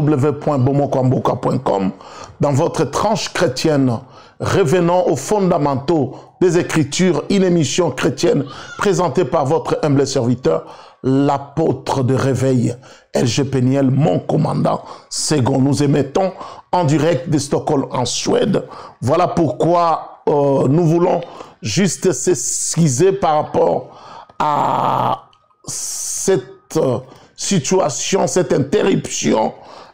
www.bomokwamboka.com. Dans votre tranche chrétienne, revenons aux fondamentaux des Écritures, une émission chrétienne présentée par votre humble serviteur, l'apôtre de réveil, LG Peniel, mon commandant second. Nous émettons en direct de Stockholm en Suède. Voilà pourquoi nous voulons juste s'excuser par rapport à cette situation, cette interruption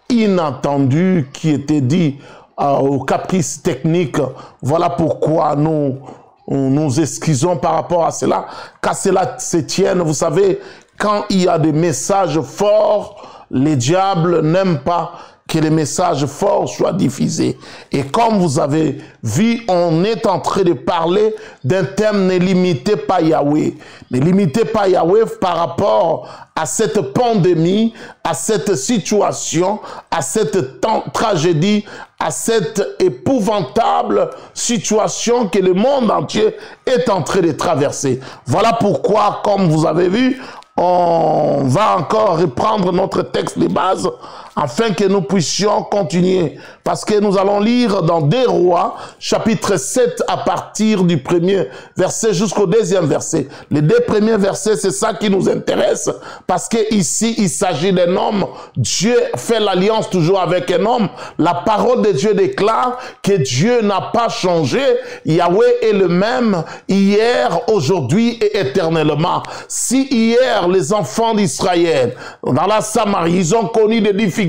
inattendue qui était due aux caprices techniques. Voilà pourquoi nous excusons par rapport à cela, qu'à cela se tienne. Vous savez, quand il y a des messages forts, les diables n'aiment pas que les messages forts soient diffusés. Et comme vous avez vu, on est en train de parler d'un thème: ne limitez pas Yahweh. Ne limitez pas Yahweh par rapport à cette pandémie, à cette situation, à cette tragédie, à cette épouvantable situation que le monde entier est en train de traverser. Voilà pourquoi, comme vous avez vu, on va encore reprendre notre texte de base afin que nous puissions continuer. Parce que nous allons lire dans 2 Rois, chapitre 7, à partir du 1er verset jusqu'au 2e verset. Les 2 premiers versets, c'est ça qui nous intéresse. Parce que ici, il s'agit d'un homme. Dieu fait l'alliance toujours avec un homme. La parole de Dieu déclare que Dieu n'a pas changé. Yahweh est le même hier, aujourd'hui et éternellement. Si hier, les enfants d'Israël, dans la Samarie, ils ont connu des difficultés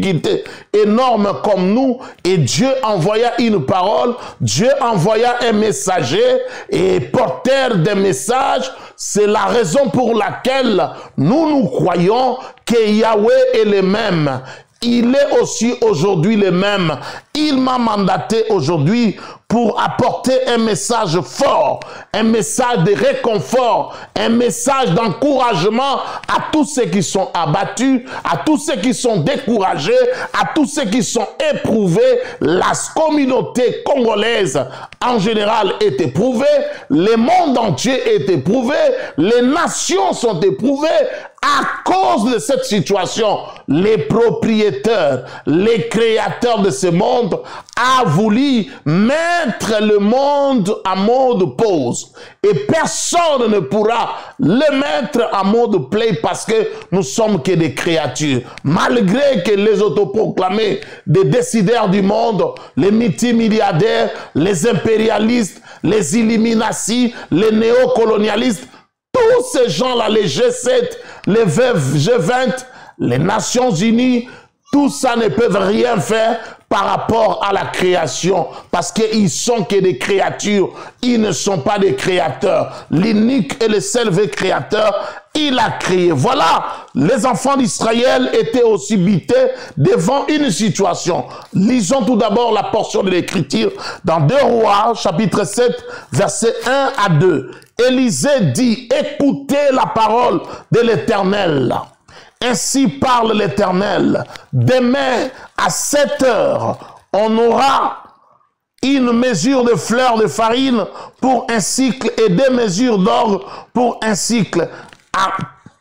énormes comme nous, et Dieu envoya une parole, Dieu envoya un messager et porteur des messages. C'est la raison pour laquelle nous croyons que Yahweh est le même. Il est aussi aujourd'hui le même. Il m'a mandaté aujourd'hui pour apporter un message fort, un message de réconfort, un message d'encouragement à tous ceux qui sont abattus, à tous ceux qui sont découragés, à tous ceux qui sont éprouvés. La communauté congolaise en général est éprouvée, le monde entier est éprouvé, les nations sont éprouvées. À cause de cette situation, les propriétaires, les créateurs de ce monde ont voulu mettre le monde en mode pause. Et personne ne pourra le mettre en mode play parce que nous sommes que des créatures. Malgré que les autoproclamés des décideurs du monde, les multimilliardaires, les impérialistes, les Illuminati, les néocolonialistes, tous ces gens-là, les G7, les G20, les Nations Unies, tout ça ne peuvent rien faire par rapport à la création, parce qu'ils sont que des créatures, ils ne sont pas des créateurs. L'unique et le seul vrai créateur, il a créé. Voilà, les enfants d'Israël étaient aussi butés devant une situation. Lisons tout d'abord la portion de l'Écriture dans 2 Rois, chapitre 7, versets 1 à 2. Élisée dit: écoutez la parole de l'Éternel. Ainsi parle l'Éternel. Demain, à 7 heures, on aura une mesure de fleurs de farine pour un cycle et 2 mesures d'orge pour un cycle à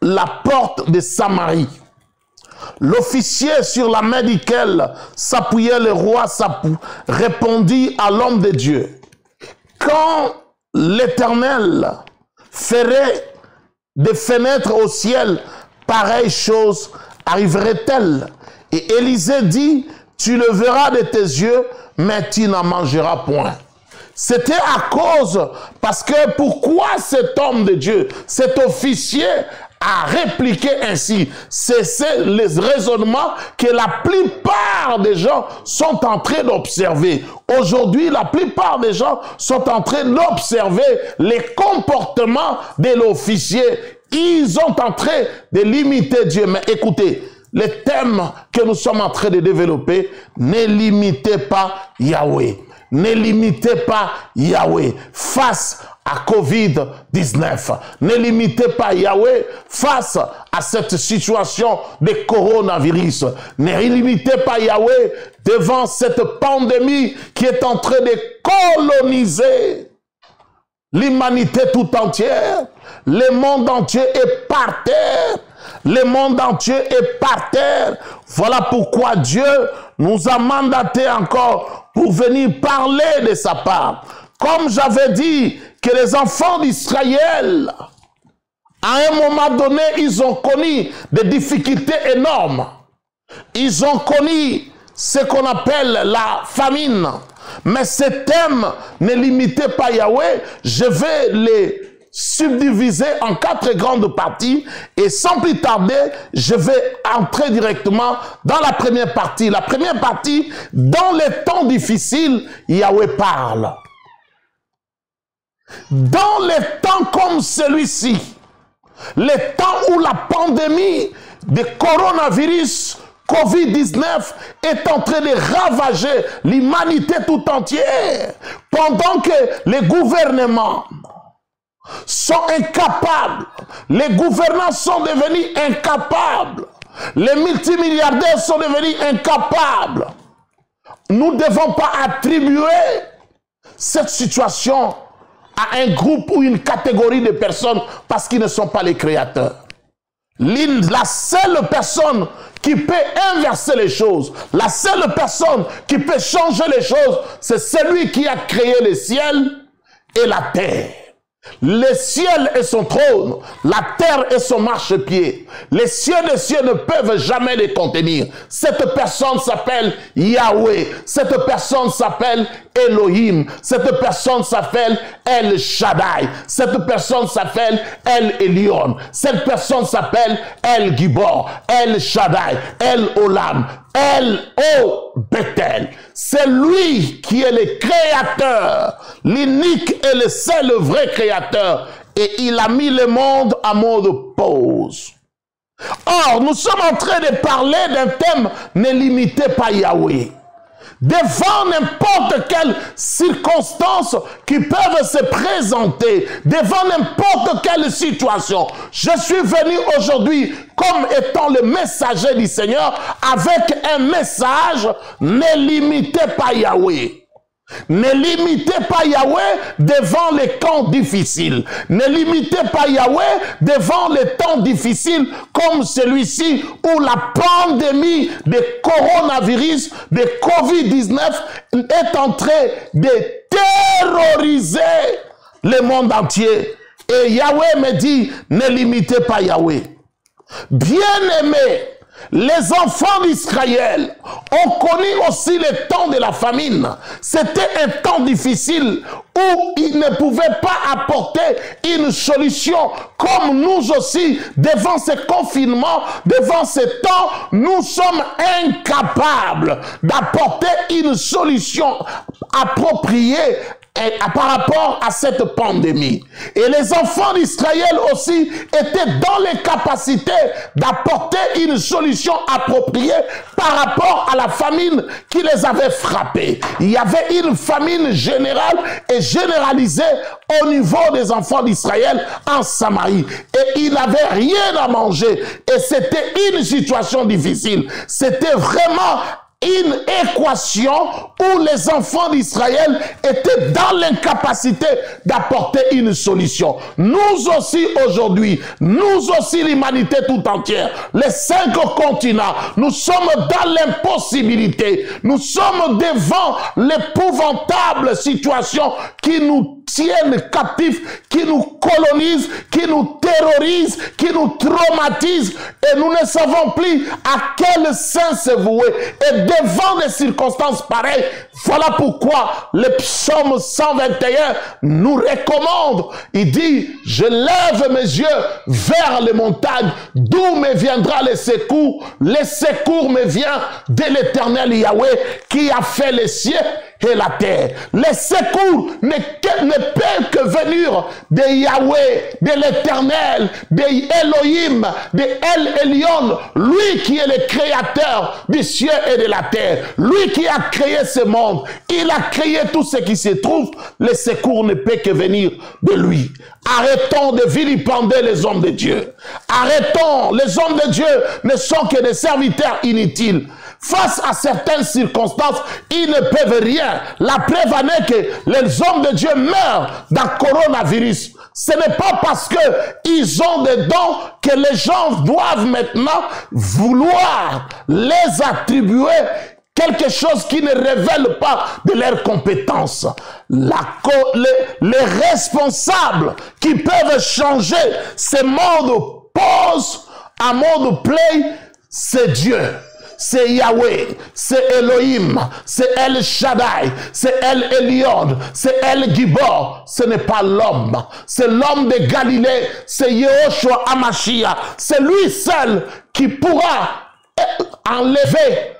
la porte de Samarie. L'officier sur la main duquel s'appuyait le roi répondit à l'homme de Dieu: quand l'Éternel ferait des fenêtres au ciel, pareille chose arriverait-elle? Et Élisée dit: tu le verras de tes yeux, mais tu n'en mangeras point. C'était à cause, parce que pourquoi cet homme de Dieu, cet officier a répliqué ainsi? C'est le raisonnement que la plupart des gens sont en train d'observer. Aujourd'hui, la plupart des gens sont en train d'observer les comportements de l'officier. Ils sont en train de limiter Dieu. Mais écoutez, le thème que nous sommes en train de développer: ne limitez pas Yahweh. Ne limitez pas Yahweh face à Covid-19. Ne limitez pas Yahweh face à cette situation de coronavirus. Ne limitez pas Yahweh devant cette pandémie qui est en train de coloniser l'humanité tout entière. Le monde entier est par terre. Le monde entier est par terre. Voilà pourquoi Dieu nous a mandaté encore pour venir parler de sa part. Comme j'avais dit que les enfants d'Israël, à un moment donné, ils ont connu des difficultés énormes. Ils ont connu ce qu'on appelle la famine. Mais ce thème ne limitait pas Yahweh. Je vais les subdiviser en 4 grandes parties. Et sans plus tarder, je vais entrer directement dans la première partie. La première partie, dans les temps difficiles, Yahweh parle. Dans les temps comme celui-ci, les temps où la pandémie de coronavirus Covid-19 est en train de ravager l'humanité tout entière, pendant que les gouvernements sont incapables, les gouvernants sont devenus incapables, les multimilliardaires sont devenus incapables, nous ne devons pas attribuer cette situation à un groupe ou une catégorie de personnes parce qu'ils ne sont pas les créateurs. La seule personne qui peut inverser les choses, la seule personne qui peut changer les choses, c'est celui qui a créé le ciel et la terre. Le ciel est son trône, la terre est son marchepied. Les cieux des cieux ne peuvent jamais les contenir. Cette personne s'appelle Yahweh. Cette personne s'appelle Elohim. Cette personne s'appelle El Shaddai. Cette personne s'appelle El Elyon. Cette personne s'appelle El Gibor, El Shaddai, El Olam, El O Bethel. C'est lui qui est le créateur, l'unique et le seul vrai créateur. Et il a mis le monde en mode pause. Or, nous sommes en train de parler d'un thème ne limité par Yahweh. Devant n'importe quelle circonstance qui peuvent se présenter, devant n'importe quelle situation, je suis venu aujourd'hui comme étant le messager du Seigneur avec un message ne limité par Yahweh. Ne limitez pas Yahweh devant les temps difficiles. Ne limitez pas Yahweh devant les temps difficiles comme celui-ci où la pandémie de coronavirus, de Covid-19 est en train de terroriser le monde entier. Et Yahweh me dit, ne limitez pas Yahweh. Bien-aimés, les enfants d'Israël ont connu aussi le temps de la famine. C'était un temps difficile où ils ne pouvaient pas apporter une solution. Comme nous aussi, devant ce confinement, devant ce temps, nous sommes incapables d'apporter une solution appropriée par rapport à cette pandémie. Et les enfants d'Israël aussi étaient dans les capacités d'apporter une solution appropriée par rapport à la famine qui les avait frappés. Il y avait une famine générale et généralisée au niveau des enfants d'Israël en Samarie. Et ils n'avaient rien à manger. Et c'était une situation difficile. C'était vraiment une équation où les enfants d'Israël étaient dans l'incapacité d'apporter une solution. Nous aussi aujourd'hui, nous aussi l'humanité tout entière, les 5 continents, nous sommes dans l'impossibilité. Nous sommes devant l'épouvantable situation qui nous tiennent captifs, qui nous colonisent, qui nous terrorisent, qui nous traumatisent, et nous ne savons plus à quel sein se vouer. Et devant des circonstances pareilles, voilà pourquoi le psaume 121 nous recommande. Il dit, je lève mes yeux vers les montagnes, d'où me viendra le secours. Le secours me vient de l'Éternel Yahweh qui a fait les cieux et la terre. Les secours ne peuvent que venir de Yahweh, de l'Éternel, de Elohim, de El Elyon, lui qui est le créateur du ciel et de la terre, lui qui a créé ce monde, il a créé tout ce qui se trouve, les secours ne peuvent que venir de lui. Arrêtons de vilipender les hommes de Dieu. Arrêtons, les hommes de Dieu ne sont que des serviteurs inutiles. Face à certaines circonstances, ils ne peuvent rien. La preuve en est que les hommes de Dieu meurent d'un coronavirus. Ce n'est pas parce qu'ils ont des dons que les gens doivent maintenant vouloir les attribuer quelque chose qui ne révèle pas de leurs compétences. Les responsables qui peuvent changer ces modes pause à mode play, c'est Dieu. C'est Yahweh, c'est Elohim, c'est El Shaddai, c'est El Elyon, c'est El Gibor. Ce n'est pas l'homme, c'est l'homme de Galilée, c'est Yehoshua Hamashiach. C'est lui seul qui pourra enlever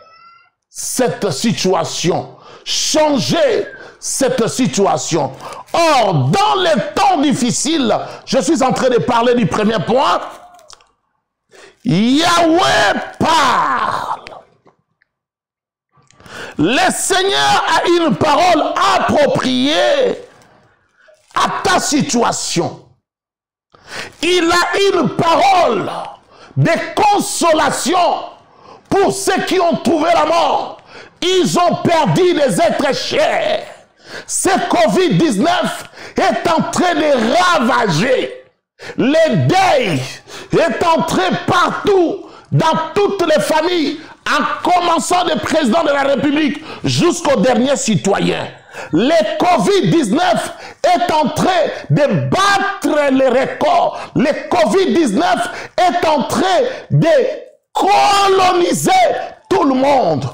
cette situation, changer cette situation. Or, dans les temps difficiles, je suis en train de parler du premier point, Yahweh parle. Le Seigneur a une parole appropriée à ta situation. Il a une parole de consolation pour ceux qui ont trouvé la mort. Ils ont perdu des êtres chers. Ce Covid-19 est en train de ravager. Le deuil est entré partout, dans toutes les familles, en commençant du président de la République jusqu'au dernier citoyen. Le Covid-19 est en train de battre les records. Le Covid-19 est en train de coloniser tout le monde.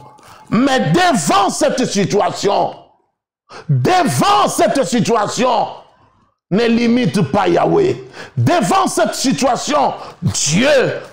Mais devant cette situation, ne limite pas Yahweh. Devant cette situation, Dieu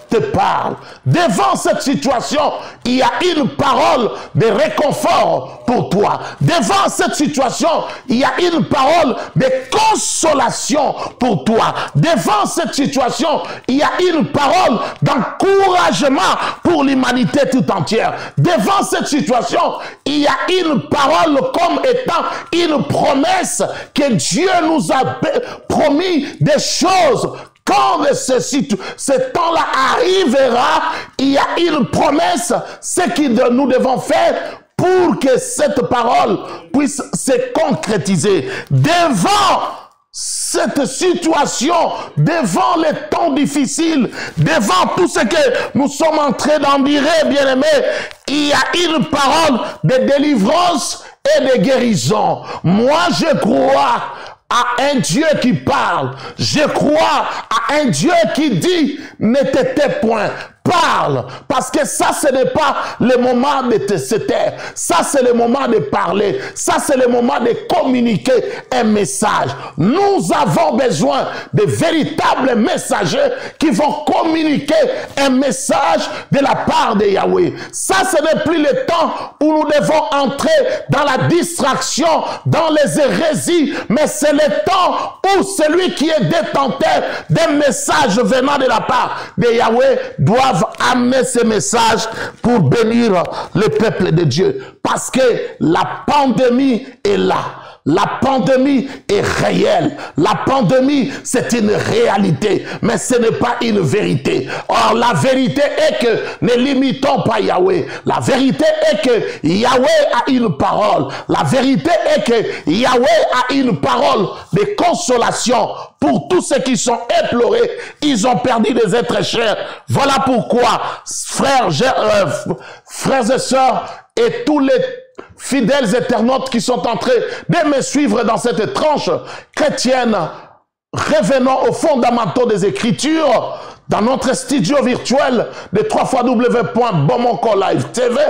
te parle. Devant cette situation, il y a une parole de réconfort pour toi. Devant cette situation, il y a une parole de consolation pour toi. Devant cette situation, il y a une parole d'encouragement pour l'humanité tout entière. Devant cette situation, il y a une parole comme étant une promesse que Dieu nous a promis des choses. Quand ce temps-là arrivera, il y a une promesse, ce que nous devons faire pour que cette parole puisse se concrétiser. Devant cette situation, devant les temps difficiles, devant tout ce que nous sommes en train d'endurer, bien-aimés, il y a une parole de délivrance et de guérison. Moi, je crois à un Dieu qui parle. Je crois à un Dieu qui dit ne te tais point. Parle, parce que ça, ce n'est pas le moment de se taire. Ça, c'est le moment de parler. Ça, c'est le moment de communiquer un message. Nous avons besoin de véritables messagers qui vont communiquer un message de la part de Yahweh. Ça, ce n'est plus le temps où nous devons entrer dans la distraction, dans les hérésies, mais c'est le temps où celui qui est détenteur des messages venant de la part de Yahweh doit amener ces messages pour bénir le peuple de Dieu. Parce que la pandémie est là. La pandémie est réelle. La pandémie, c'est une réalité, mais ce n'est pas une vérité. Or, la vérité est que ne limitons pas Yahweh. La vérité est que Yahweh a une parole. La vérité est que Yahweh a une parole de consolation pour tous ceux qui sont éplorés. Ils ont perdu des êtres chers. Voilà pourquoi, frères et sœurs, et tous les fidèles internautes qui sont en train de me suivre dans cette tranche chrétienne, revenons aux fondamentaux des Écritures dans notre studio virtuel de www.bomonco-live-tv.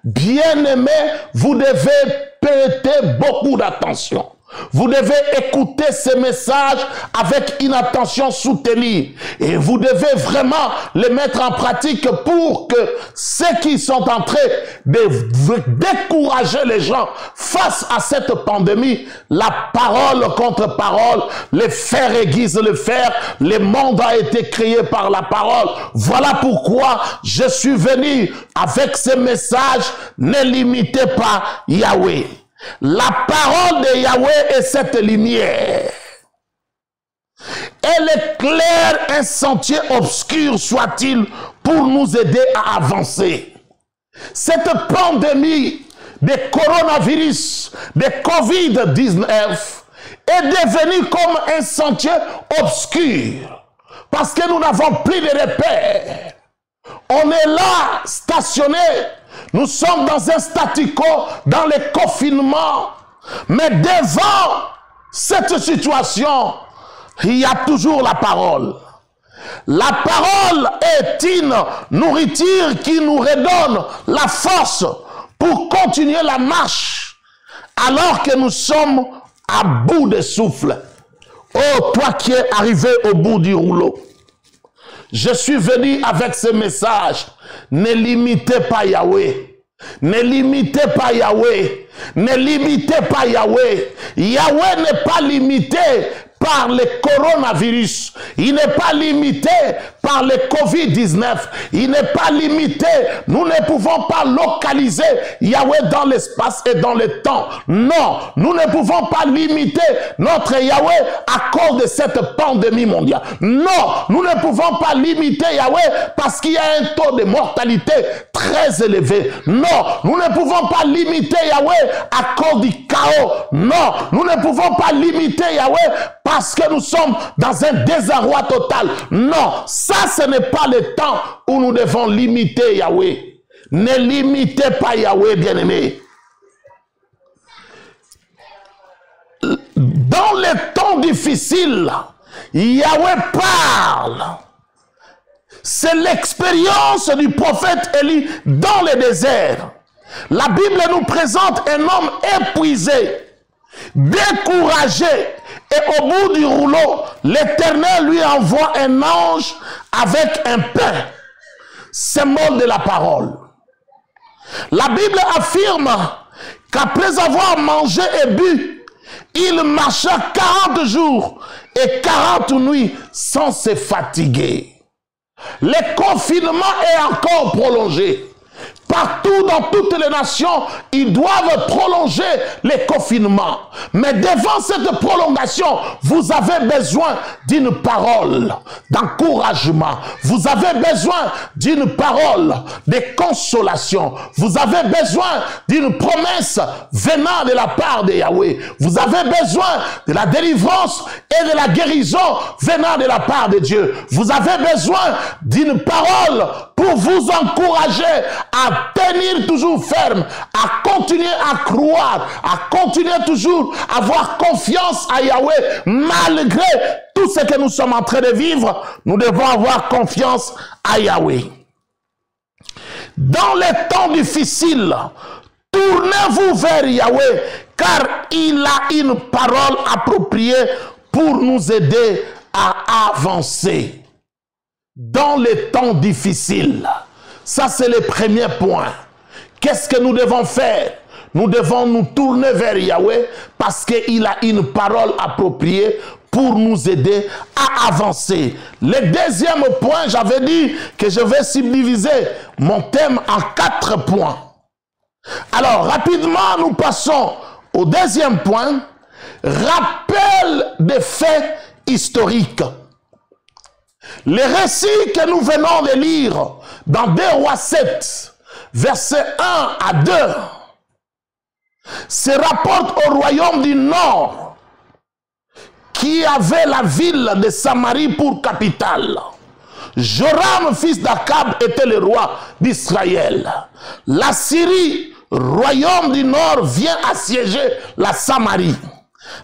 Bien-aimés, vous devez prêter beaucoup d'attention. Vous devez écouter ces messages avec une attention soutenue. Et vous devez vraiment les mettre en pratique pour que ceux qui sont en train de décourager les gens face à cette pandémie, la parole contre parole, les fers aiguisent le fer, le monde a été créé par la parole. Voilà pourquoi je suis venu avec ces messages. Ne limitez pas Yahweh. La parole de Yahweh est cette lumière. Elle éclaire un sentier obscur, soit-il, pour nous aider à avancer. Cette pandémie de coronavirus, de Covid-19, est devenu comme un sentier obscur. Parce que nous n'avons plus de repères. On est là, stationné. Nous sommes dans un statu quo, dans le confinement. Mais devant cette situation, il y a toujours la parole. La parole est une nourriture qui nous redonne la force pour continuer la marche alors que nous sommes à bout de souffle. Oh, toi qui es arrivé au bout du rouleau, je suis venu avec ce message. Ne limitez pas Yahweh. Ne limitez pas Yahweh. Ne limitez pas Yahweh. Yahweh n'est pas limité par le coronavirus. Il n'est pas limité par le Covid-19. Il n'est pas limité. Nous ne pouvons pas localiser Yahweh dans l'espace et dans le temps. Non, nous ne pouvons pas limiter notre Yahweh à cause de cette pandémie mondiale. Non, nous ne pouvons pas limiter Yahweh parce qu'il y a un taux de mortalité très élevé. Non, nous ne pouvons pas limiter Yahweh à cause du chaos. Non, nous ne pouvons pas limiter Yahweh parce que nous sommes dans un désarroi total. Non, ça ce n'est pas le temps où nous devons limiter Yahweh. Ne limitez pas Yahweh, bien-aimés. Dans les temps difficiles, Yahweh parle. C'est l'expérience du prophète Élie dans le désert. La Bible nous présente un homme épuisé, découragé, et au bout du rouleau, l'Éternel lui envoie un ange avec un pain, symbole de la parole. La Bible affirme qu'après avoir mangé et bu, il marcha 40 jours et 40 nuits sans se fatiguer. Le confinement est encore prolongé. Partout dans toutes les nations, ils doivent prolonger les confinements. Mais devant cette prolongation, vous avez besoin d'une parole d'encouragement. Vous avez besoin d'une parole de consolation. Vous avez besoin d'une promesse venant de la part de Yahweh. Vous avez besoin de la délivrance et de la guérison venant de la part de Dieu. Vous avez besoin d'une parole pour vous encourager à tenir toujours ferme, à continuer à croire, à continuer toujours à avoir confiance à Yahweh. Malgré tout ce que nous sommes en train de vivre, nous devons avoir confiance à Yahweh. Dans les temps difficiles, tournez-vous vers Yahweh, car il a une parole appropriée pour nous aider à avancer. Dans les temps difficiles, ça c'est le premier point. Qu'est-ce que nous devons faire? Nous devons nous tourner vers Yahweh parce qu'il a une parole appropriée pour nous aider à avancer. Le deuxième point, j'avais dit que je vais subdiviser mon thème en 4 points. Alors, rapidement, nous passons au deuxième point. Rappel des faits historiques. Les récits que nous venons de lire dans 2 Rois 7, versets 1 à 2, se rapportent au royaume du Nord, qui avait la ville de Samarie pour capitale. Joram, fils d'Akab, était le roi d'Israël. La Syrie, royaume du Nord, vient assiéger la Samarie,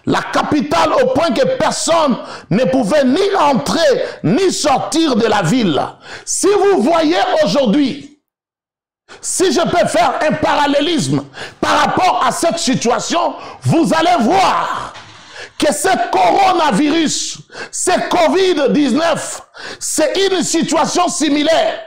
la capitale, au point que personne ne pouvait ni entrer ni sortir de la ville. Si vous voyez aujourd'hui, si je peux faire un parallélisme par rapport à cette situation, vous allez voir que ce coronavirus, ce Covid-19, c'est une situation similaire.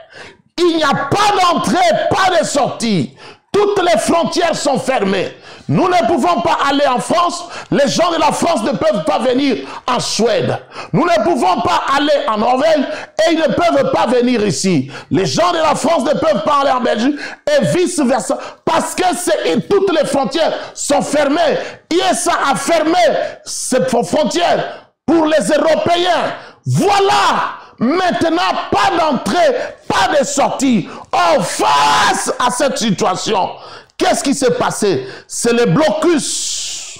Il n'y a pas d'entrée, pas de sortie. Toutes les frontières sont fermées. Nous ne pouvons pas aller en France. Les gens de la France ne peuvent pas venir en Suède. Nous ne pouvons pas aller en Norvège et ils ne peuvent pas venir ici. Les gens de la France ne peuvent pas aller en Belgique et vice-versa. Parce que toutes les frontières sont fermées. ISA a fermé ces frontières pour les Européens. Voilà. Maintenant, pas d'entrée, pas de sortie. Oh, face à cette situation, qu'est-ce qui s'est passé? C'est le blocus.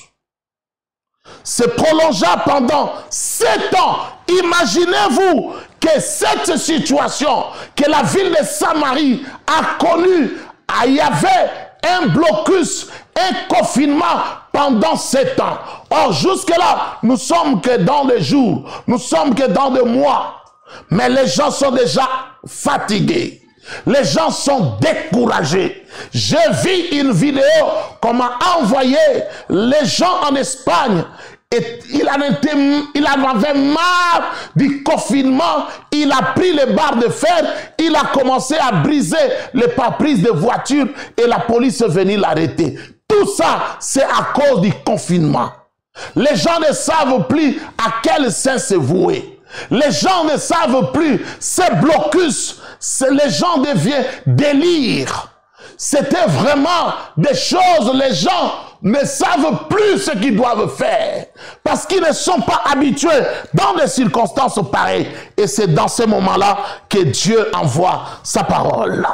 se prolongea pendant 7 ans. Imaginez-vous que cette situation que la ville de Samarie a connue, il y avait un blocus, un confinement pendant 7 ans. Or, jusque-là, nous sommes que dans les jours, nous sommes que dans des mois. Mais les gens sont déjà fatigués. Les gens sont découragés. J'ai vu une vidéo qu'on m'a envoyée. Les gens en Espagne, et il en avait marre du confinement. Il a pris les barres de fer. Il a commencé à briser les pare-brises de voitures et la police est venue l'arrêter. Tout ça, c'est à cause du confinement. Les gens ne savent plus à quel saint se vouer. Les gens ne savent plus, ces blocus, les gens deviennent délire. C'était vraiment des choses, les gens ne savent plus ce qu'ils doivent faire parce qu'ils ne sont pas habitués dans des circonstances pareilles. Et c'est dans ce moment-là que Dieu envoie sa parole.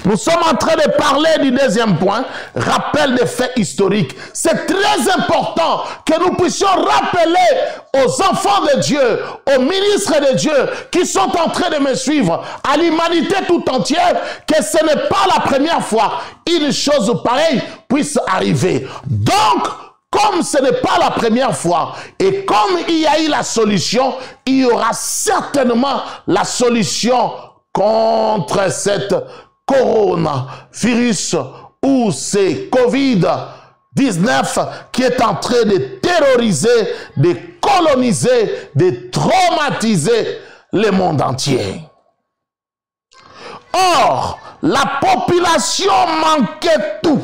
Nous sommes en train de parler du deuxième point, rappel des faits historiques. C'est très important que nous puissions rappeler aux enfants de Dieu, aux ministres de Dieu qui sont en train de me suivre, à l'humanité tout entière, que ce n'est pas la première fois une chose pareille puisse arriver. Donc, comme ce n'est pas la première fois et comme il y a eu la solution, il y aura certainement la solution contre cette coronavirus ou c'est Covid-19 qui est en train de terroriser, de coloniser, de traumatiser le monde entier. Or, la population manquait tout.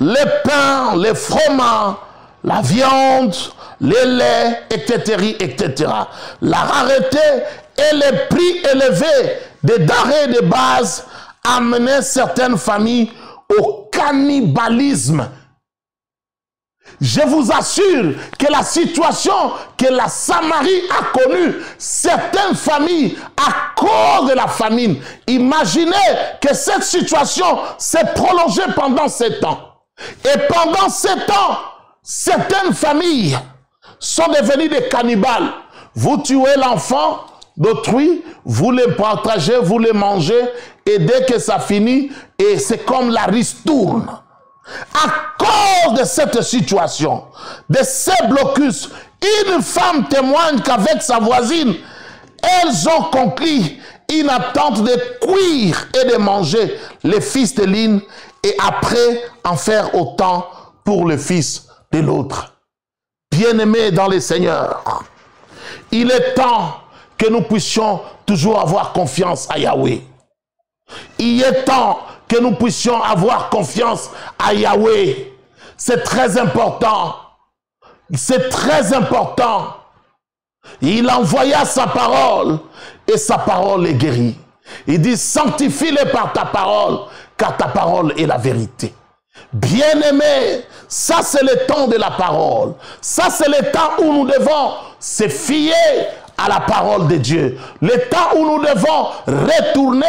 Les pains, les fromages, la viande, les laits, etc., etc. La rareté et les prix élevés des denrées de base amenaient certaines familles au cannibalisme. Je vous assure que la situation que la Samarie a connue, certaines familles, à cause de la famine, imaginez que cette situation s'est prolongée pendant 7 ans. Et pendant 7 ans, certaines familles sont devenues des cannibales. Vous tuez l'enfant d'autrui, vous le partagez, vous le mangez, et dès que ça finit, et c'est comme la ristourne. À cause de cette situation, de ces blocus, une femme témoigne qu'avec sa voisine, elles ont conclu une attente de cuire et de manger les fils de l'une et après en faire autant pour le fils de l'autre. Bien-aimés dans le Seigneur, il est temps que nous puissions toujours avoir confiance à Yahweh. Il est temps que nous puissions avoir confiance à Yahweh. C'est très important. C'est très important. Il envoya sa parole et sa parole est guérie. Il dit, sanctifie-les par ta parole, car ta parole est la vérité. Bien-aimés, ça c'est le temps de la parole. Ça c'est le temps où nous devons se fier à la parole de Dieu. Le temps où nous devons retourner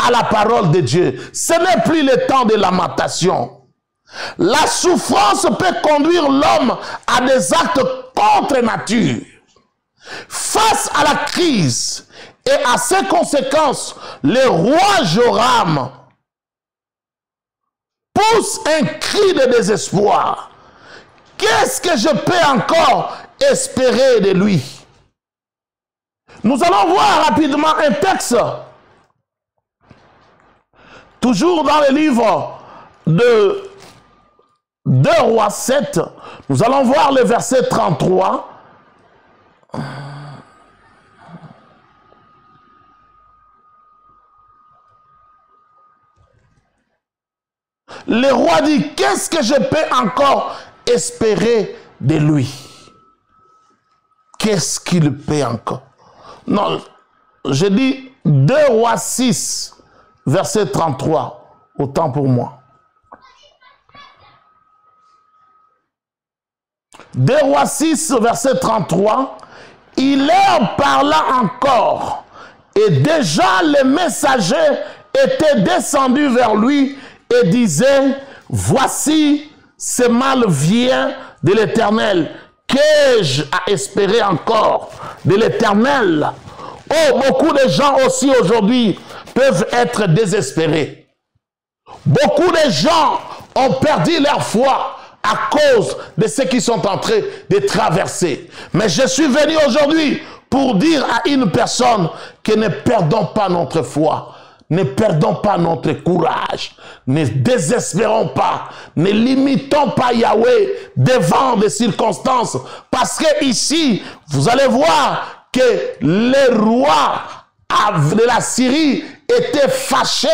à la parole de Dieu. Ce n'est plus le temps de lamentation. La souffrance peut conduire l'homme à des actes contre nature. Face à la crise et à ses conséquences, le roi Joram pousse un cri de désespoir. Qu'est-ce que je peux encore espérer de lui? Nous allons voir rapidement un texte, toujours dans le livre de 2 Rois 7, nous allons voir le verset 33. Le roi dit, qu'est-ce que je peux encore espérer de lui? Qu'est-ce qu'il peut encore? Non, je dis 2 Rois 6, verset 33, autant pour moi. 2 Rois 6, verset 33, il leur parla encore, et déjà les messagers étaient descendus vers lui et disaient, voici, ce mal vient de l'Éternel? Qu'ai-je à espérer encore de l'Éternel? Oh, beaucoup de gens aussi aujourd'hui peuvent être désespérés. Beaucoup de gens ont perdu leur foi à cause de ce qu'ils sont en train de traverser. Mais je suis venu aujourd'hui pour dire à une personne que ne perdons pas notre foi. Ne perdons pas notre courage, ne désespérons pas, ne limitons pas Yahweh devant des circonstances. Parce que ici, vous allez voir que les rois de la Syrie étaient fâchés.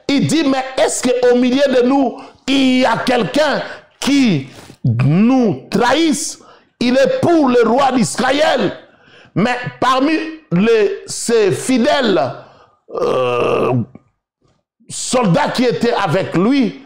Il dit, mais est-ce qu'au milieu de nous, il y a quelqu'un qui nous trahisse? Il est pour le roi d'Israël. Mais parmi ses fidèles, soldats qui étaient avec lui,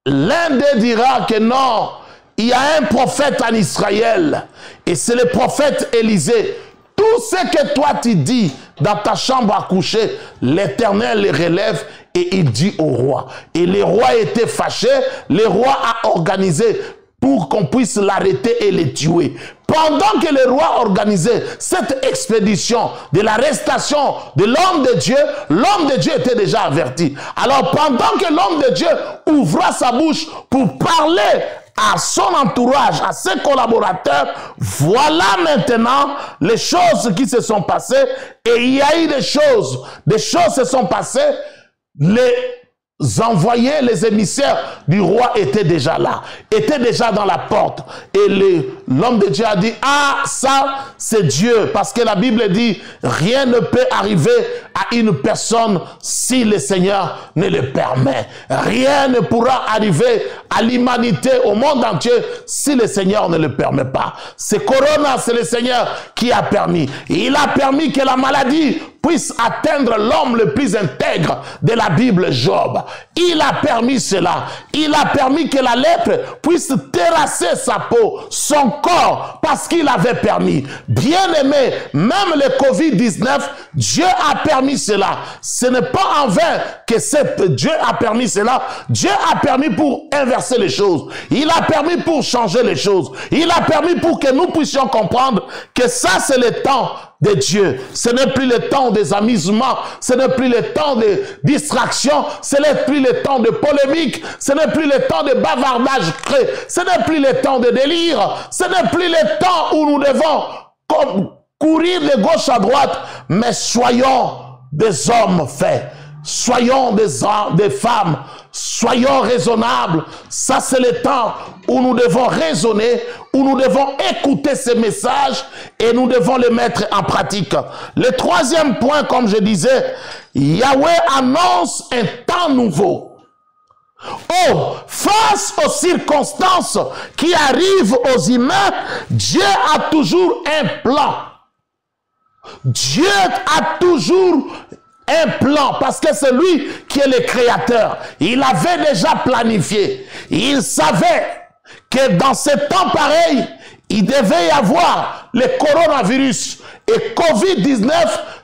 l'un d'eux dira que non, il y a un prophète en Israël et c'est le prophète Élisée. Tout ce que toi tu dis dans ta chambre à coucher, l'Éternel le relève et il dit au roi. Et le roi était fâché, le roi a organisé pour qu'on puisse l'arrêter et le tuer. Pendant que le roi organisait cette expédition de l'arrestation de l'homme de Dieu était déjà averti. Alors pendant que l'homme de Dieu ouvra sa bouche pour parler à son entourage, à ses collaborateurs, voilà maintenant les choses qui se sont passées. Et il y a eu des choses se sont passées. Les envoyés, les émissaires du roi étaient déjà là, étaient déjà dans la porte. Et l'homme de Dieu a dit, ah, ça, c'est Dieu. Parce que la Bible dit, rien ne peut arriver à une personne si le Seigneur ne le permet. Rien ne pourra arriver à l'humanité, au monde entier, si le Seigneur ne le permet pas. Ce corona, c'est le Seigneur qui a permis. Il a permis que la maladie puisse atteindre l'homme le plus intègre de la Bible, Job. Il a permis cela. Il a permis que la lèpre puisse terrasser sa peau, son corps, parce qu'il avait permis. Bien aimé, même le Covid-19, Dieu a permis cela. Ce n'est pas en vain que Dieu a permis cela. Dieu a permis pour inverser les choses. Il a permis pour changer les choses. Il a permis pour que nous puissions comprendre que ça, c'est le temps de Dieu. Ce n'est plus le temps des amusements, ce n'est plus le temps de distraction, ce n'est plus le temps de polémique, ce n'est plus le temps de bavardage creux, ce n'est plus le temps de délire, ce n'est plus le temps où nous devons courir de gauche à droite, mais soyons des hommes faits. Soyons des femmes, soyons raisonnables. Ça, c'est le temps où nous devons raisonner, où nous devons écouter ces messages et nous devons les mettre en pratique. Le troisième point, comme je disais, Yahweh annonce un temps nouveau. Oh, face aux circonstances qui arrivent aux humains, Dieu a toujours un plan. Dieu a toujours un plan, parce que c'est lui qui est le créateur. Il avait déjà planifié. Il savait que dans ce temps pareil, il devait y avoir le coronavirus. Et Covid-19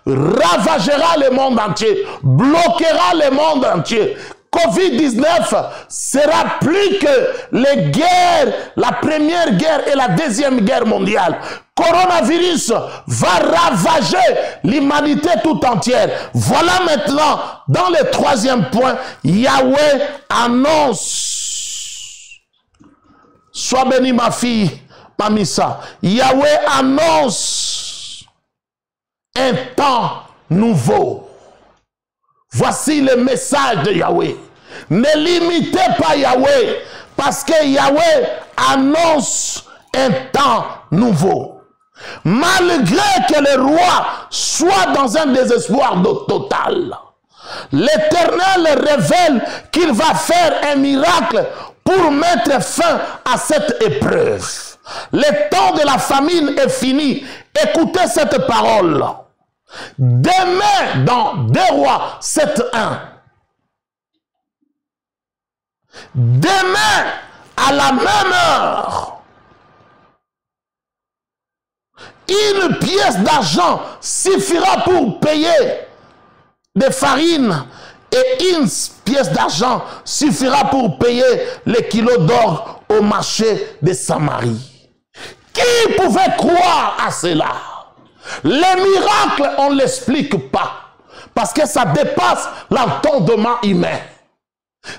ravagera le monde entier, bloquera le monde entier. Covid-19 sera plus que les guerres, la première guerre et la deuxième guerre mondiale. Coronavirus va ravager l'humanité tout entière. Voilà maintenant, dans le troisième point, Yahweh annonce. Sois bénie ma fille, Mamissa. Yahweh annonce un temps nouveau. Voici le message de Yahweh. Ne limitez pas Yahweh, parce que Yahweh annonce un temps nouveau. Malgré que le roi soit dans un désespoir total, l'Éternel révèle qu'il va faire un miracle pour mettre fin à cette épreuve. Le temps de la famine est fini. Écoutez cette parole. Demain, dans 2 Rois 7:1, demain, à la même heure, une pièce d'argent suffira pour payer des farines et une pièce d'argent suffira pour payer les kilos d'or au marché de Samarie. Qui pouvait croire à cela? Les miracles, on ne l'explique pas. Parce que ça dépasse l'entendement humain.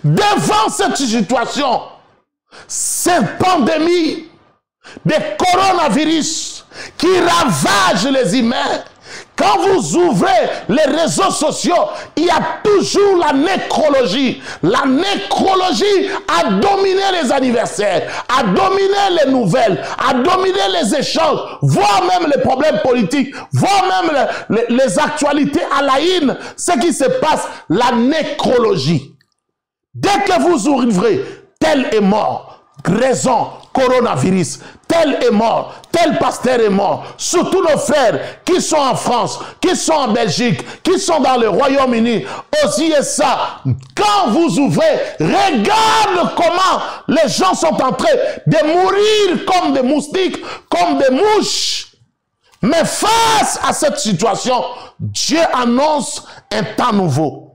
Devant cette situation, cette pandémie de coronavirus qui ravage les humains, quand vous ouvrez les réseaux sociaux, il y a toujours la nécrologie. La nécrologie a dominé les anniversaires, a dominé les nouvelles, a dominé les échanges, voire même les problèmes politiques, voire même les actualités à la haine. Ce qui se passe, la nécrologie. Dès que vous ouvrez, tel est mort, raison, coronavirus, tel est mort, tel pasteur est mort. Surtout nos frères qui sont en France, qui sont en Belgique, qui sont dans le Royaume-Uni, aux USA. Quand vous ouvrez, regarde comment les gens sont en train de mourir comme des moustiques, comme des mouches. Mais face à cette situation, Dieu annonce un temps nouveau.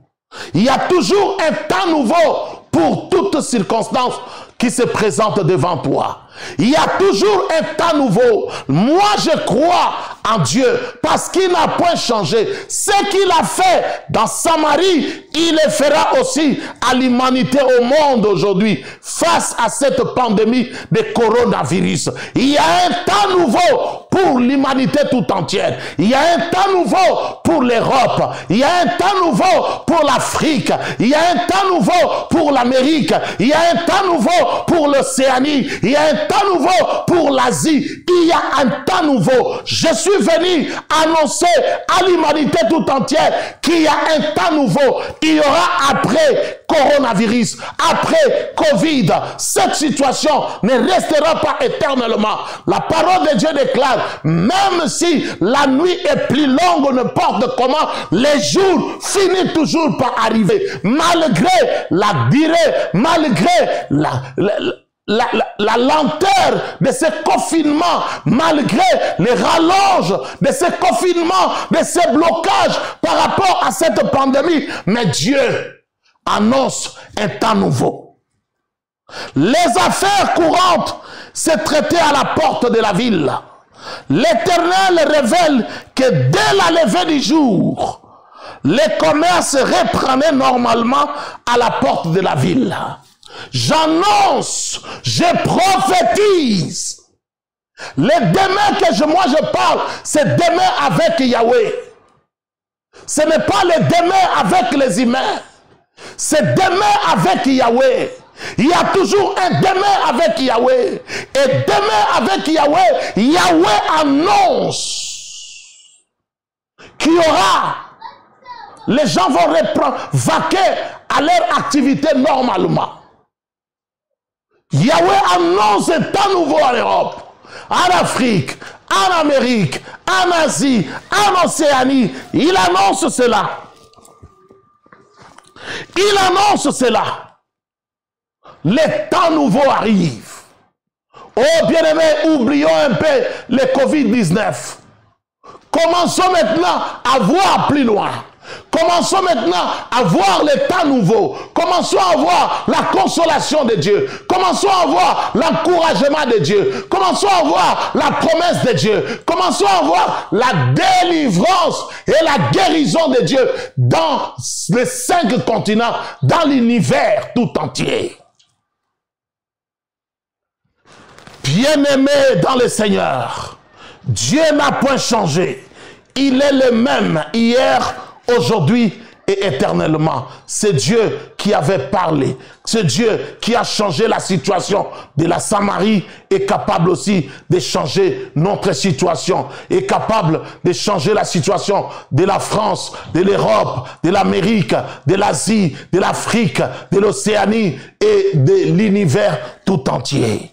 Il y a toujours un temps nouveau pour toutes circonstances qui se présentent devant toi. Il y a toujours un temps nouveau. Moi, je crois en Dieu parce qu'il n'a point changé. Ce qu'il a fait dans Samarie, il le fera aussi à l'humanité, au monde aujourd'hui, face à cette pandémie de coronavirus. Il y a un temps nouveau pour l'humanité tout entière. Il y a un temps nouveau pour l'Europe. Il y a un temps nouveau pour l'Afrique. Il y a un temps nouveau pour l'Amérique. Il y a un temps nouveau pour l'Océanie. Il y a un temps nouveau pour l'Asie. Il y a un temps nouveau. Je suis venu annoncer à l'humanité tout entière qu'il y a un temps nouveau. Il y aura après coronavirus, après Covid. Cette situation ne restera pas éternellement. La parole de Dieu déclare, même si la nuit est plus longue, n'importe comment, les jours finissent toujours par arriver. Malgré la durée, malgré la lenteur de ce confinement, malgré les rallonges de ce confinement, de ce blocage par rapport à cette pandémie, mais Dieu annonce un temps nouveau. Les affaires courantes se traitaient à la porte de la ville. L'Éternel révèle que dès la levée du jour, les commerces reprenaient normalement à la porte de la ville. J'annonce, je prophétise. Les demain que moi je parle, c'est demain avec Yahweh. Ce n'est pas les demain avec les humains. C'est demain avec Yahweh. Il y a toujours un demain avec Yahweh. Et demain avec Yahweh, Yahweh annonce qu'il y aura. Les gens vont vaquer à leur activité normalement. Yahweh annonce un temps nouveau en Europe, en Afrique, en Amérique, en Asie, en Océanie. Il annonce cela. Il annonce cela. Les temps nouveaux arrivent. Oh bien-aimés, oublions un peu le Covid-19. Commençons maintenant à voir plus loin. Commençons maintenant à voir les temps nouveaux. Commençons à voir la consolation de Dieu. Commençons à voir l'encouragement de Dieu. Commençons à voir la promesse de Dieu. Commençons à voir la délivrance et la guérison de Dieu dans les 5 continents, dans l'univers tout entier. Bien-aimés dans le Seigneur, Dieu n'a point changé. Il est le même hier, aujourd'hui et éternellement. C'est Dieu qui avait parlé. C'est Dieu qui a changé la situation de la Samarie, est capable aussi de changer notre situation, est capable de changer la situation de la France, de l'Europe, de l'Amérique, de l'Asie, de l'Afrique, de l'Océanie et de l'univers tout entier.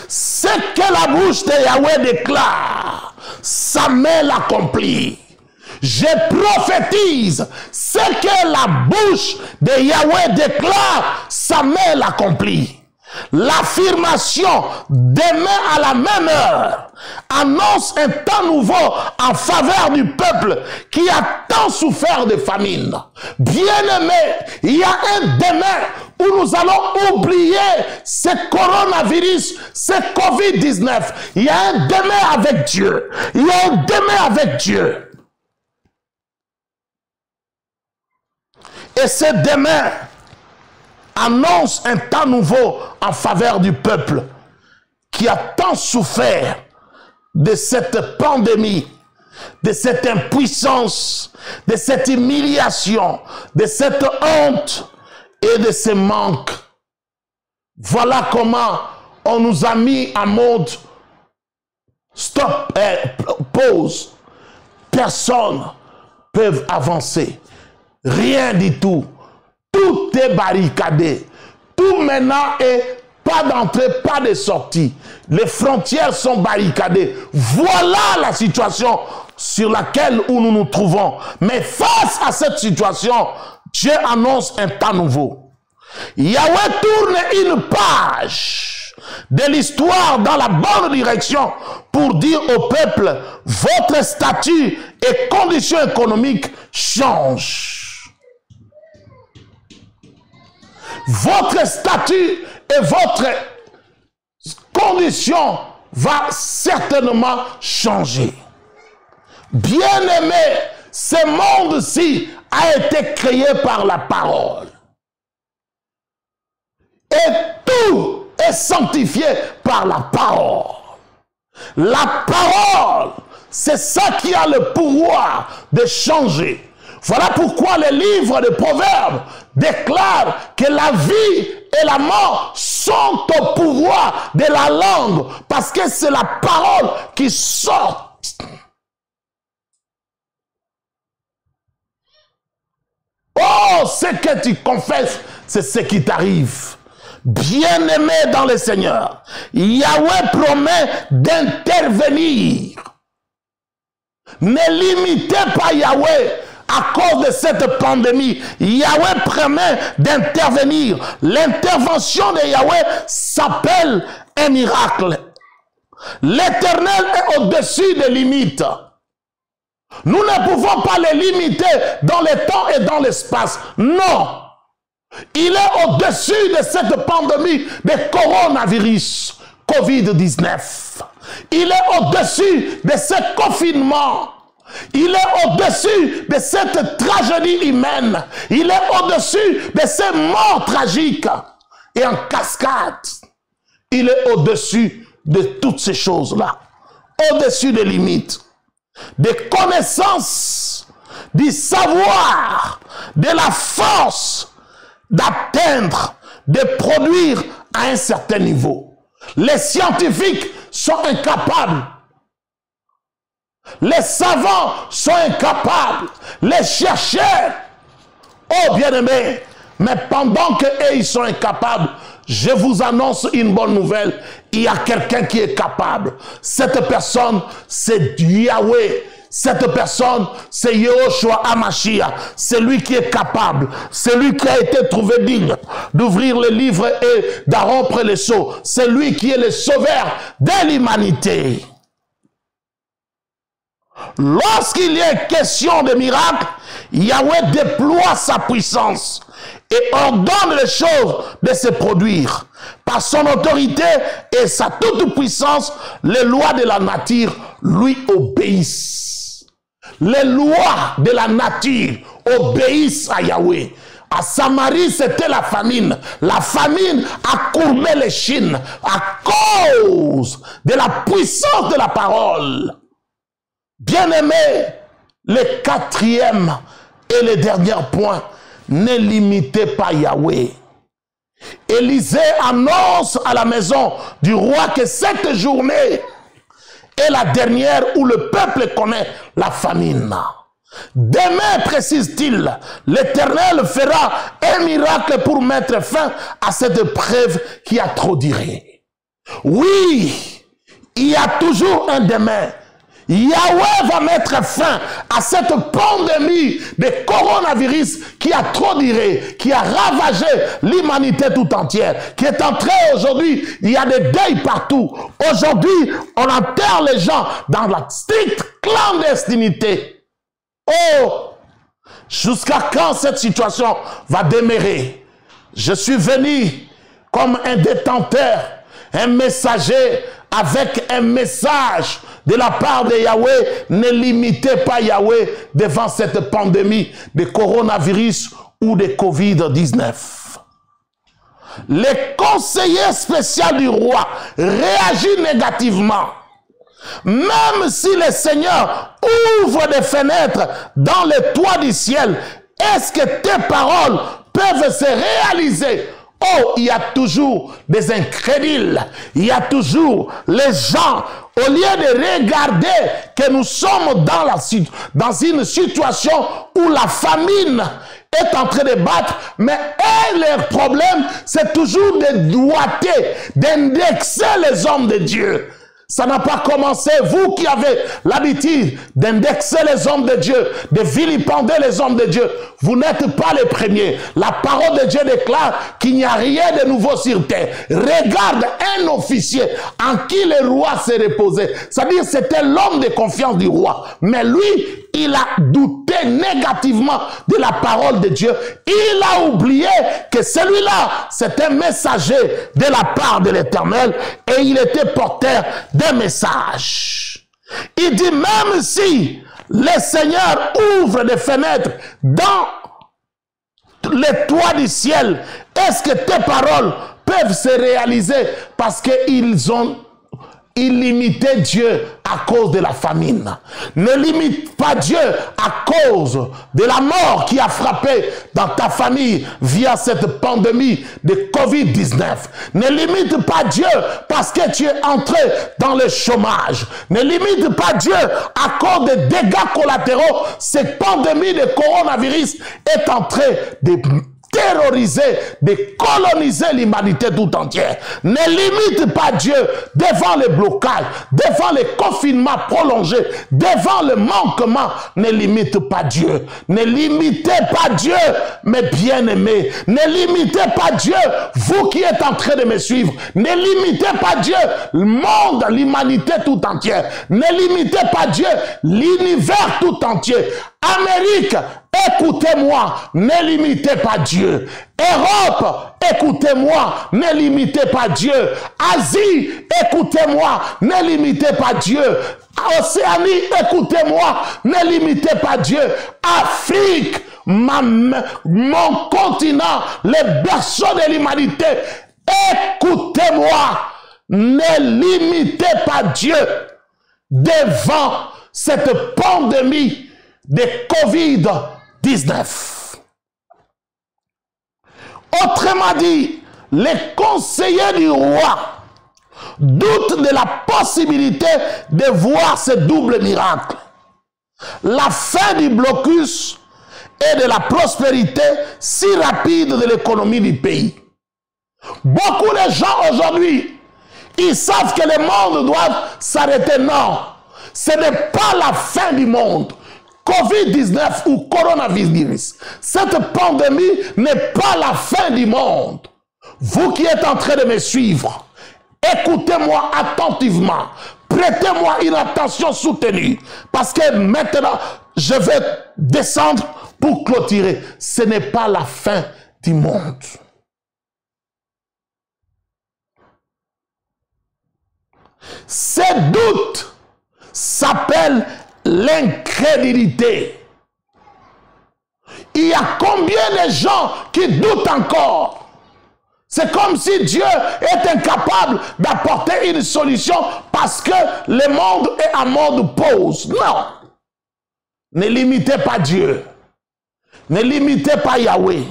Ce que la bouche de Yahweh déclare, sa main l'accomplit. Je prophétise, ce que la bouche de Yahweh déclare, sa main l'accomplit. L'affirmation demain à la même heure annonce un temps nouveau en faveur du peuple qui a tant souffert de famine. Bien-aimés, il y a un demain où nous allons oublier ce coronavirus, ce Covid-19. Il y a un demain avec Dieu. Il y a un demain avec Dieu. Et ce demain annonce un temps nouveau en faveur du peuple qui a tant souffert de cette pandémie, de cette impuissance, de cette humiliation, de cette honte et de ce manque. Voilà comment on nous a mis en mode stop, pause. Personne ne peut avancer. Rien du tout. Tout est barricadé. Tout maintenant est pas d'entrée, pas de sortie. Les frontières sont barricadées. Voilà la situation sur laquelle nous nous trouvons. Mais face à cette situation, Dieu annonce un temps nouveau. Yahweh tourne une page de l'histoire dans la bonne direction pour dire au peuple, votre statut et conditions économiques changent. Votre statut et votre condition va certainement changer. Bien-aimé, ce monde-ci a été créé par la parole. Et tout est sanctifié par la parole. La parole, c'est ça qui a le pouvoir de changer. Voilà pourquoi les livres de Proverbes déclarent que la vie et la mort sont au pouvoir de la langue, parce que c'est la parole qui sort. Oh, ce que tu confesses, c'est ce qui t'arrive. Bien-aimé dans le Seigneur, Yahweh promet d'intervenir. Ne limitez pas Yahweh à cause de cette pandémie. Yahweh promet d'intervenir. L'intervention de Yahweh s'appelle un miracle. L'Éternel est au-dessus des limites. Nous ne pouvons pas les limiter dans le temps et dans l'espace. Non. Il est au-dessus de cette pandémie de coronavirus, Covid-19. Il est au-dessus de ce confinement. Il est au-dessus de cette tragédie humaine. Il est au-dessus de ces morts tragiques. Et en cascade, il est au-dessus de toutes ces choses-là. Au-dessus des limites, des connaissances, du savoir, de la force d'atteindre, de produire à un certain niveau. Les scientifiques sont incapables. Les savants sont incapables. Les chercheurs, oh bien-aimés, mais pendant qu'eux ils sont incapables, je vous annonce une bonne nouvelle. Il y a quelqu'un qui est capable. Cette personne, c'est Yahweh. Cette personne, c'est Yehoshua HaMashiach. C'est lui qui est capable. C'est lui qui a été trouvé digne d'ouvrir le livre et d'en rompre les sceaux. C'est lui qui est le sauveur de l'humanité. Lorsqu'il y a question de miracle, Yahweh déploie sa puissance et ordonne les choses de se produire. Par son autorité et sa toute-puissance, les lois de la nature lui obéissent. Les lois de la nature obéissent à Yahweh. À Samarie, c'était la famine. La famine a courbé les chines à cause de la puissance de la parole. Bien-aimés, le quatrième et le dernier point, ne limitez pas Yahweh. Élisée annonce à la maison du roi que cette journée est la dernière où le peuple connaît la famine. Demain, précise-t-il, l'Éternel fera un miracle pour mettre fin à cette épreuve qui a trop duré. Oui, il y a toujours un demain. Yahweh va mettre fin à cette pandémie de coronavirus qui a trop duré, qui a ravagé l'humanité tout entière, qui est entrée aujourd'hui. Il y a des deuils partout. Aujourd'hui, on enterre les gens dans la stricte clandestinité. Oh! Jusqu'à quand cette situation va demeurer? Je suis venu comme un détenteur, un messager avec un message de la part de Yahweh. Ne limitez pas Yahweh devant cette pandémie de coronavirus ou de Covid-19. Les conseillers spéciaux du roi réagissent négativement. Même si le Seigneur ouvre des fenêtres dans les toits du ciel, est-ce que tes paroles peuvent se réaliser? Oh, il y a toujours des incrédules. Il y a toujours les gens, au lieu de regarder que nous sommes dans une situation où la famine est en train de battre, mais leur problème, c'est toujours de doigter, d'indexer les hommes de Dieu. Ça n'a pas commencé, vous qui avez l'habitude d'indexer les hommes de Dieu, de vilipender les hommes de Dieu. Vous n'êtes pas les premiers. La parole de Dieu déclare qu'il n'y a rien de nouveau sur terre. Regarde un officier en qui le roi s'est reposé. C'est-à-dire c'était l'homme de confiance du roi. Mais lui, il a douté négativement de la parole de Dieu. Il a oublié que celui-là, c'est un messager de la part de l'Éternel et il était porteur d'un message. Il dit, même si le Seigneur ouvre des fenêtres dans les toits du ciel, est-ce que tes paroles peuvent se réaliser parce qu'ils ont illimité Dieu à cause de la famine? Ne limite pas Dieu à cause de la mort qui a frappé dans ta famille via cette pandémie de Covid-19. Ne limite pas Dieu parce que tu es entré dans le chômage. Ne limite pas Dieu à cause des dégâts collatéraux. Cette pandémie de coronavirus est entrée de terroriser, de coloniser l'humanité tout entière. Ne limite pas Dieu devant les blocages, devant les confinements prolongés, devant le manquement. Ne limite pas Dieu. Ne limitez pas Dieu, mes bien-aimés. Ne limitez pas Dieu, vous qui êtes en train de me suivre. Ne limitez pas Dieu, le monde, l'humanité tout entière. Ne limitez pas Dieu, l'univers tout entier. Amérique, écoutez-moi, ne limitez pas Dieu. Europe, écoutez-moi, ne limitez pas Dieu. Asie, écoutez-moi, ne limitez pas Dieu. Océanie, écoutez-moi, ne limitez pas Dieu. Afrique, mon continent, les berceaux de l'humanité, écoutez-moi, ne limitez pas Dieu devant cette pandémie de Covid-19. Autrement dit, les conseillers du roi doutent de la possibilité de voir ce double miracle. La fin du blocus et de la prospérité si rapide de l'économie du pays. Beaucoup de gens aujourd'hui, ils savent que le monde doit s'arrêter. Non, ce n'est pas la fin du monde. Covid-19 ou coronavirus, cette pandémie n'est pas la fin du monde. Vous qui êtes en train de me suivre, écoutez-moi attentivement, prêtez-moi une attention soutenue, parce que maintenant, je vais descendre pour clôturer. Ce n'est pas la fin du monde. Ces doutes s'appellent l'incrédulité. Il y a combien de gens qui doutent encore? C'est comme si Dieu est incapable d'apporter une solution parce que le monde est en mode pause. Non. Ne limitez pas Dieu. Ne limitez pas Yahweh.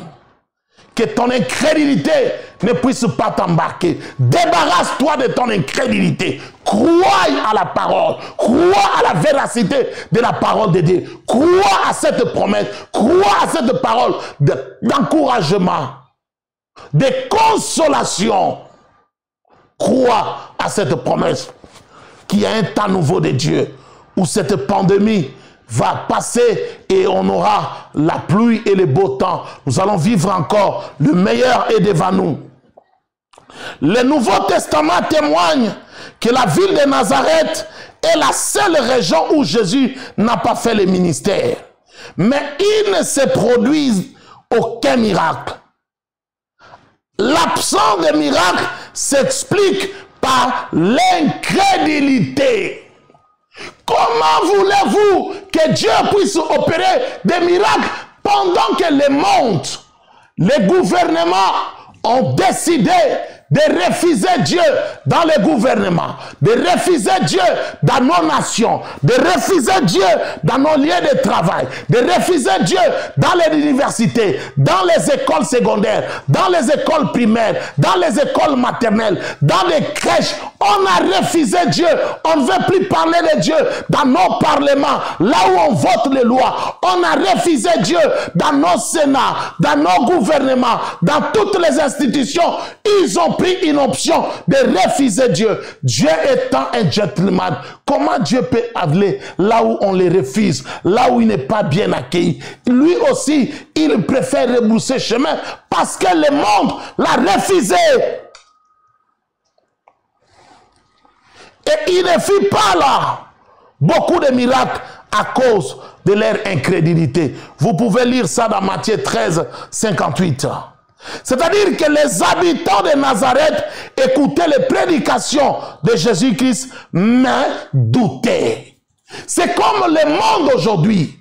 Que ton incrédulité ne puisse pas t'embarquer. Débarrasse-toi de ton incrédulité. Crois à la parole. Crois à la véracité de la parole de Dieu. Crois à cette promesse. Crois à cette parole d'encouragement, de consolation. Crois à cette promesse qu'il y a un temps nouveau de Dieu. où cette pandémie va passer et on aura la pluie et le beau temps. Nous allons vivre encore. Le meilleur est devant nous. Le Nouveau Testament témoigne que la ville de Nazareth est la seule région où Jésus n'a pas fait le ministère. Mais il ne se produit aucun miracle. L'absence de miracle s'explique par l'incrédulité. Comment voulez-vous que Dieu puisse opérer des miracles pendant que le monde, les gouvernements ont décidé de refuser Dieu dans le gouvernement, de refuser Dieu dans nos nations, de refuser Dieu dans nos lieux de travail, de refuser Dieu dans les universités, dans les écoles secondaires, dans les écoles primaires, dans les écoles maternelles, dans les crèches. On a refusé Dieu. On ne veut plus parler de Dieu dans nos parlements, là où on vote les lois. On a refusé Dieu dans nos sénats, dans nos gouvernements, dans toutes les institutions. Ils ont pris une option de refuser Dieu. Dieu étant un gentleman, comment Dieu peut aller là où on les refuse, là où il n'est pas bien accueilli? Lui aussi, il préfère rebrousser chemin parce que le monde l'a refusé. Et il ne fit pas là beaucoup de miracles à cause de leur incrédulité. Vous pouvez lire ça dans Matthieu 13, 58. C'est-à-dire que les habitants de Nazareth écoutaient les prédications de Jésus-Christ, mais doutaient. C'est comme le monde aujourd'hui.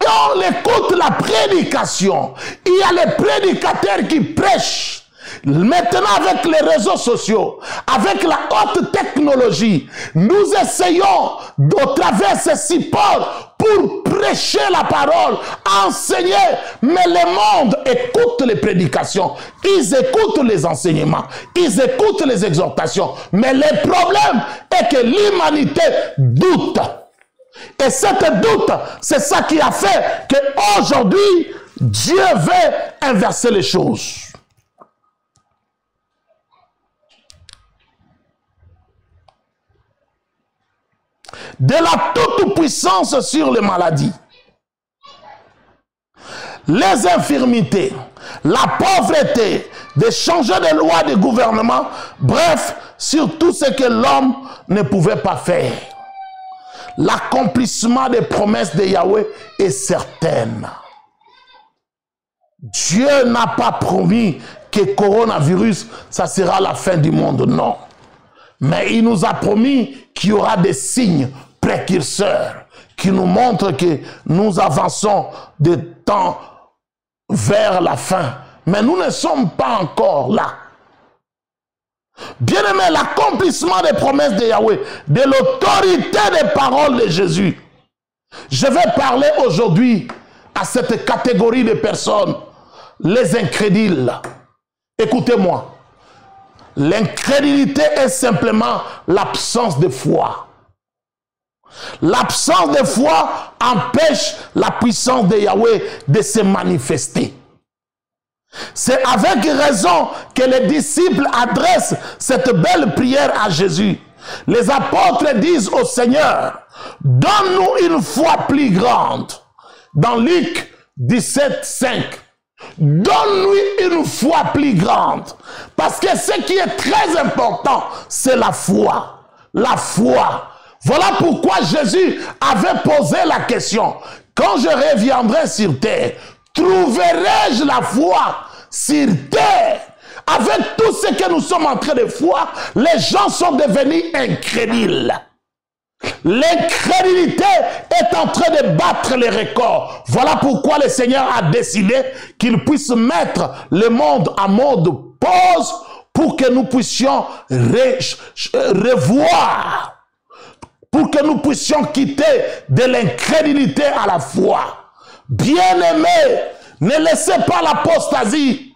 On écoute la prédication. Il y a les prédicateurs qui prêchent. Maintenant, avec les réseaux sociaux, avec la haute technologie, nous essayons, au travers de ces supports, pour prêcher la parole, enseigner. Mais le monde écoute les prédications, ils écoutent les enseignements, ils écoutent les exhortations. Mais le problème est que l'humanité doute. Et cette doute, c'est ça qui a fait qu'aujourd'hui, Dieu veut inverser les choses. De la toute-puissance sur les maladies, les infirmités, la pauvreté, de changer de loi de gouvernement, bref, sur tout ce que l'homme ne pouvait pas faire. L'accomplissement des promesses de Yahweh est certain. Dieu n'a pas promis que le coronavirus, ça sera la fin du monde, non. Mais il nous a promis qu'il y aura des signes précurseurs qui nous montrent que nous avançons de temps vers la fin. Mais nous ne sommes pas encore là. Bien aimé, l'accomplissement des promesses de Yahweh, de l'autorité des paroles de Jésus. Je vais parler aujourd'hui à cette catégorie de personnes, les incrédules. Écoutez-moi. L'incrédulité est simplement l'absence de foi. L'absence de foi empêche la puissance de Yahweh de se manifester. C'est avec raison que les disciples adressent cette belle prière à Jésus. Les apôtres disent au Seigneur, donne-nous une foi plus grande. Dans Luc 17, 5. Donne-lui une foi plus grande. Parce que ce qui est très important, c'est la foi. La foi. Voilà pourquoi Jésus avait posé la question. Quand je reviendrai sur terre, trouverai-je la foi sur terre? Avec tout ce que nous sommes en train de voir, les gens sont devenus incrédules. L'incrédulité est en train de battre les records. Voilà pourquoi le Seigneur a décidé qu'il puisse mettre le monde en mode pause pour que nous puissions revoir, pour que nous puissions quitter de l'incrédulité à la foi. Bien-aimés, ne laissez pas l'apostasie,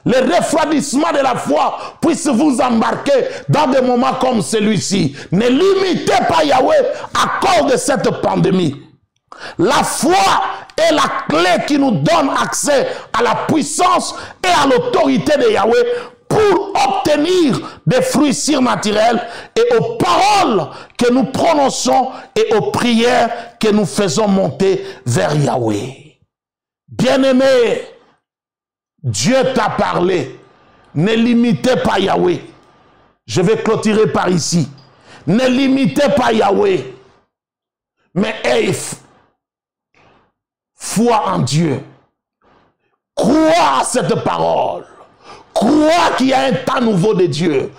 le refroidissement de la foi puisse vous embarquer dans des moments comme celui-ci. Ne limitez pas Yahweh à cause de cette pandémie. La foi est la clé qui nous donne accès à la puissance et à l'autorité de Yahweh pour obtenir des fruits surnaturels et aux paroles que nous prononçons et aux prières que nous faisons monter vers Yahweh. Bien-aimé, Dieu t'a parlé. Ne limitez pas Yahweh. Je vais clôturer par ici. Ne limitez pas Yahweh. Mais ayez foi en Dieu. Crois à cette parole. Crois qu'il y a un temps nouveau de Dieu.